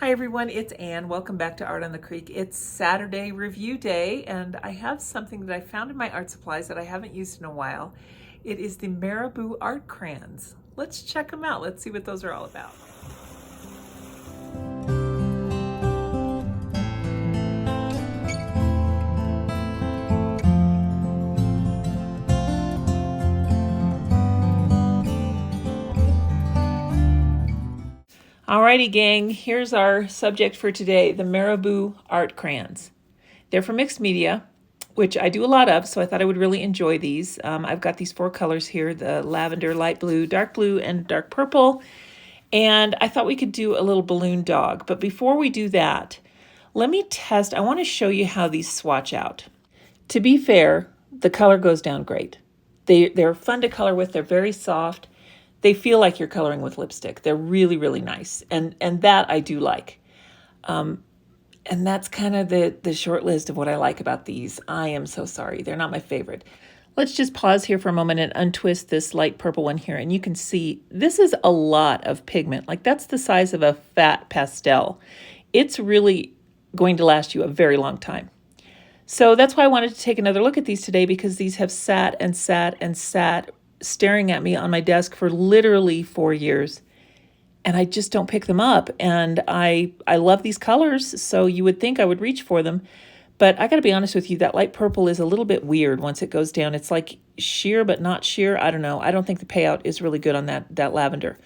Hi everyone, it's Anne. Welcome back to Art on the Creek. It's Saturday review day and I have something that I found in my art supplies that I haven't used in a while. It is the Marabu art crayons. Let's check them out. Let's see what those are all about. Alrighty gang, here's our subject for today, the Marabu art crayons. They're for mixed media, which I do a lot of, so I thought I would really enjoy these. I've got these four colors here, the lavender, light blue, and dark purple. And I thought we could do a little balloon dog. But before we do that, let me test. I want to show you how these swatch out. To be fair, the color goes down great. They're fun to color with. They're very soft. They feel like you're coloring with lipstick. They're really, really nice. And that I do like. And that's kind of the short list of what I like about these. I am so sorry. They're not my favorite. Let's just pause here for a moment and untwist this light purple one here. And you can see this is a lot of pigment. Like that's the size of a fat pastel. It's really going to last you a very long time. So that's why I wanted to take another look at these today, because these have sat and sat and sat staring at me on my desk for literally 4 years. And I just don't pick them up. And I love these colors, so you would think I would reach for them. But I got to be honest with you, that light purple is a little bit weird once it goes down. It's like sheer but not sheer. I don't know. I don't think the payout is really good on that lavender.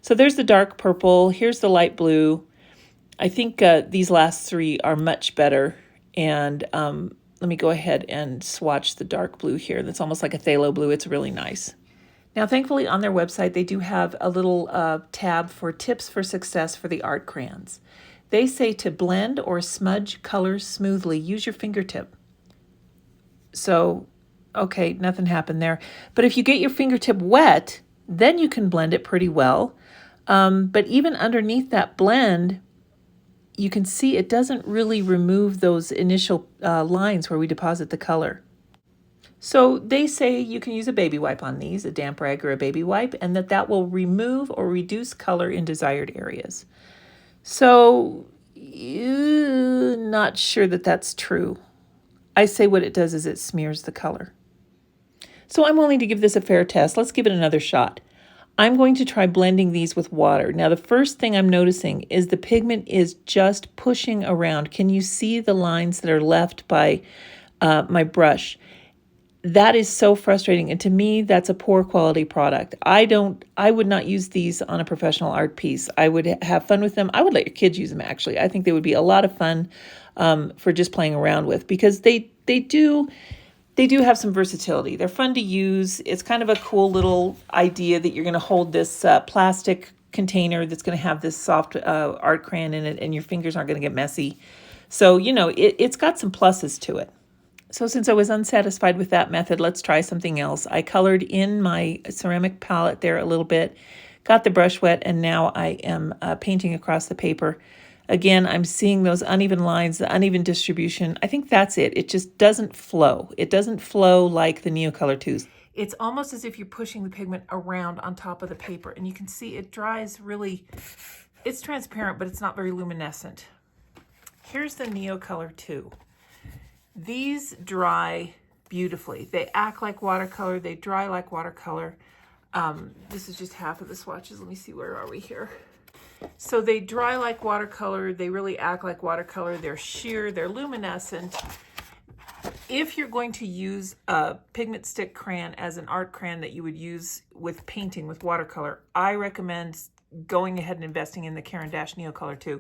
So there's the dark purple. Here's the light blue. I think these last three are much better. And let me go ahead and swatch the dark blue here. That's almost like a phthalo blue. It's really nice. Now, thankfully, on their website, they do have a little tab for tips for success for the art crayons. They say to blend or smudge colors smoothly, use your fingertip. So, okay, nothing happened there. But if you get your fingertip wet, then you can blend it pretty well. But even underneath that blend, you can see it doesn't really remove those initial lines where we deposit the color. So they say you can use a baby wipe on these, a damp rag or a baby wipe, and that will remove or reduce color in desired areas. So, not sure that that's true. I say what it does is it smears the color. So I'm willing to give this a fair test. Let's give it another shot. I'm going to try blending these with water. Now, the first thing I'm noticing is the pigment is just pushing around. Can you see the lines that are left by my brush? That is so frustrating. And to me, that's a poor quality product. I would not use these on a professional art piece. I would have fun with them. I would let your kids use them, actually. I think they would be a lot of fun for just playing around with, because they do have some versatility. They're fun to use. It's kind of a cool little idea that you're going to hold this plastic container that's going to have this soft art crayon in it, and your fingers aren't going to get messy. So, it's got some pluses to it. So since I was unsatisfied with that method, let's try something else. I colored in my ceramic palette there a little bit, got the brush wet, and now I am painting across the paper. Again, I'm seeing those uneven lines, the uneven distribution. I think that's it. It just doesn't flow. It doesn't flow like the Neocolor IIs. It's almost as if you're pushing the pigment around on top of the paper, and you can see it dries really, it's transparent, but it's not very luminescent. Here's the Neocolor II. These dry beautifully. They act like watercolor. They dry like watercolor. This is just half of the swatches. Let me see, where are we here? So they dry like watercolor. They really act like watercolor. They're sheer. They're luminescent. If you're going to use a pigment stick crayon as an art crayon that you would use with painting with watercolor, I recommend going ahead and investing in the Caran Neocolor II.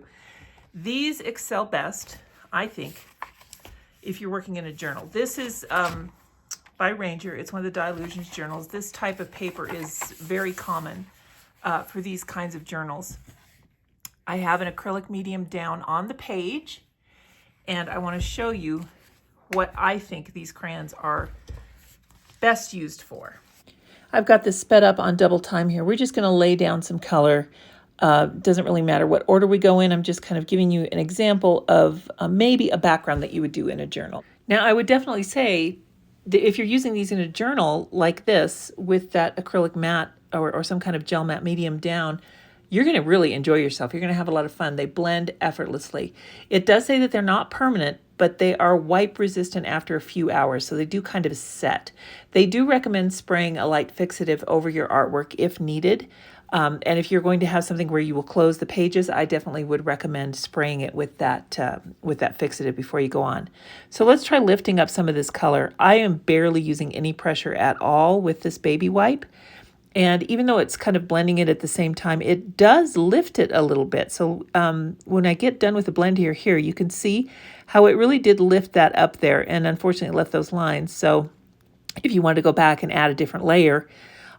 These excel best, I think, if you're working in a journal. This is by Ranger. It's one of the Dilutions journals. This type of paper is very common for these kinds of journals. I have an acrylic medium down on the page, and I want to show you what I think these crayons are best used for. I've got this sped up on double time here. We're just going to lay down some color. Doesn't really matter what order we go in. I'm just kind of giving you an example of maybe a background that you would do in a journal. Now, I would definitely say that if you're using these in a journal like this with that acrylic matte or some kind of gel matte medium down, you're going to really enjoy yourself. You're going to have a lot of fun. They blend effortlessly. It does say that they're not permanent, but they are wipe resistant after a few hours, so they do kind of set. They do recommend spraying a light fixative over your artwork if needed. And if you're going to have something where you will close the pages, I definitely would recommend spraying it with that fixative before you go on. So let's try lifting up some of this color. I am barely using any pressure at all with this baby wipe. And even though it's kind of blending it at the same time, it does lift it a little bit. So when I get done with the blend here, you can see how it really did lift that up there, and unfortunately left those lines. So if you wanted to go back and add a different layer,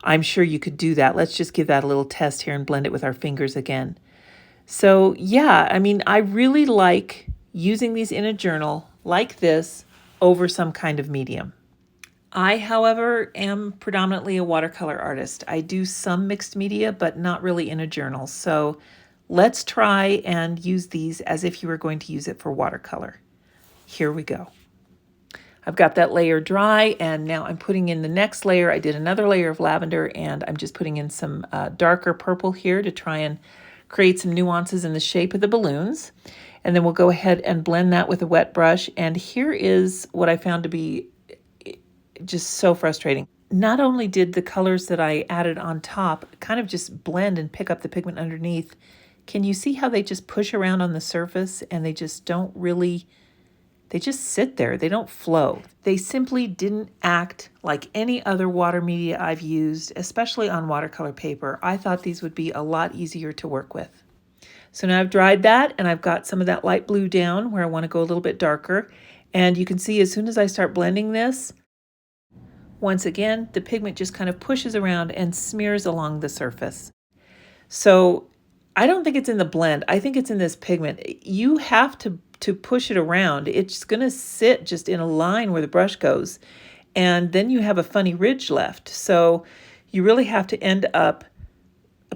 I'm sure you could do that. Let's just give that a little test here and blend it with our fingers again. So yeah, I mean, I really like using these in a journal like this over some kind of medium. I, however, am predominantly a watercolor artist. I do some mixed media, but not really in a journal. So let's try and use these as if you were going to use it for watercolor. Here we go. I've got that layer dry, and now I'm putting in the next layer. I did another layer of lavender, and I'm just putting in some darker purple here to try and create some nuances in the shape of the balloons. And then we'll go ahead and blend that with a wet brush. And here is what I found to be just so frustrating. Not only did the colors that I added on top kind of just blend and pick up the pigment underneath, can you see how they just push around on the surface and they just don't really, they just sit there. They don't flow. They simply didn't act like any other water media I've used, especially on watercolor paper. I thought these would be a lot easier to work with. So now I've dried that, and I've got some of that light blue down where I want to go a little bit darker. And you can see as soon as I start blending this, once again, the pigment just kind of pushes around and smears along the surface. So I don't think it's in the blend. I think it's in this pigment. You have to push it around. It's going to sit just in a line where the brush goes. And then you have a funny ridge left. So you really have to end up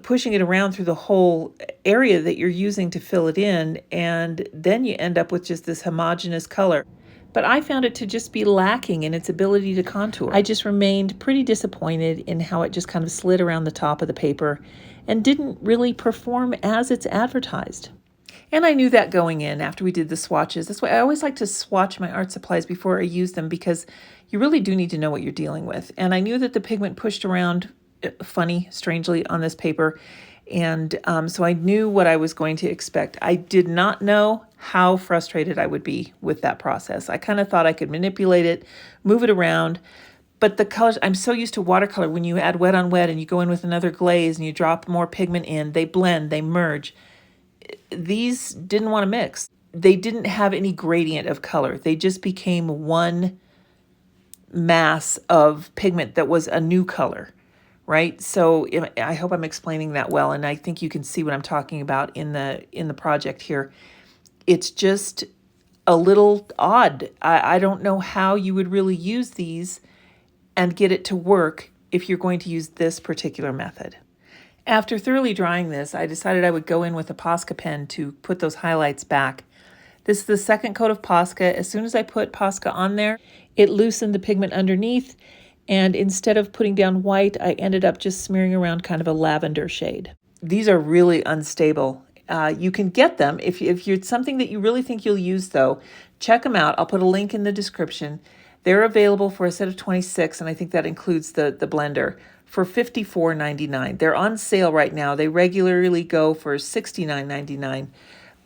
pushing it around through the whole area that you're using to fill it in. And then you end up with just this homogeneous color. But I found it to just be lacking in its ability to contour. I just remained pretty disappointed in how it just kind of slid around the top of the paper and didn't really perform as it's advertised. And I knew that going in after we did the swatches. That's why I always like to swatch my art supplies before I use them, because you really do need to know what you're dealing with. And I knew that the pigment pushed around funny, strangely on this paper. And so I knew what I was going to expect. I did not know how frustrated I would be with that process. I kind of thought I could manipulate it, move it around, but the colors, I'm so used to watercolor. When you add wet on wet and you go in with another glaze and you drop more pigment in, they blend, they merge. These didn't want to mix. They didn't have any gradient of color. They just became one mass of pigment that was a new color. Right? So I hope I'm explaining that well, and I think you can see what I'm talking about in the project here. It's just a little odd. I don't know how you would really use these and get it to work if you're going to use this particular method. After thoroughly drying this, I decided I would go in with a Posca pen to put those highlights back. This is the second coat of Posca. As soon as I put Posca on there, it loosened the pigment underneath. And instead of putting down white, I ended up just smearing around kind of a lavender shade. These are really unstable. You can get them. If you're something that you really think you'll use, though, check them out. I'll put a link in the description. They're available for a set of 26, and I think that includes the blender, for $54.99. They're on sale right now. They regularly go for $69.99,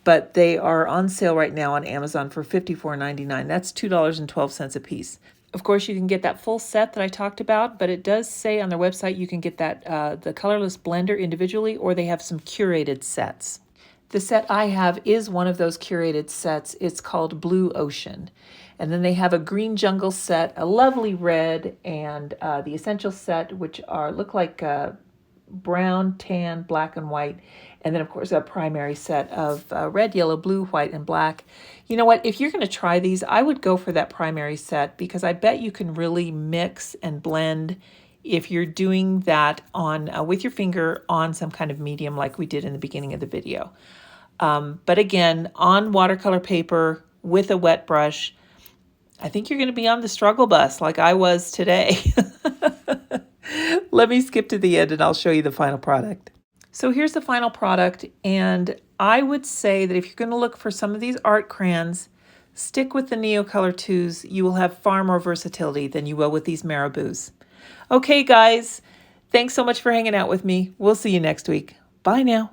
but they are on sale right now on Amazon for $54.99. That's $2.12 a piece. Of course, you can get that full set that I talked about, but it does say on their website you can get that the colorless blender individually, or they have some curated sets. The set I have is one of those curated sets. It's called Blue Ocean. And then they have a green jungle set, a lovely red, and the essential set, which look like brown, tan, black, and white. And then, of course, a primary set of red, yellow, blue, white, and black. You know what? If you're going to try these, I would go for that primary set, because I bet you can really mix and blend if you're doing that on with your finger on some kind of medium like we did in the beginning of the video. But again, on watercolor paper with a wet brush, I think you're going to be on the struggle bus like I was today. Let me skip to the end and I'll show you the final product. So here's the final product, and I would say that if you're going to look for some of these art crayons, stick with the Neocolor IIs. You will have far more versatility than you will with these Marabus. Okay, guys, thanks so much for hanging out with me. We'll see you next week. Bye now.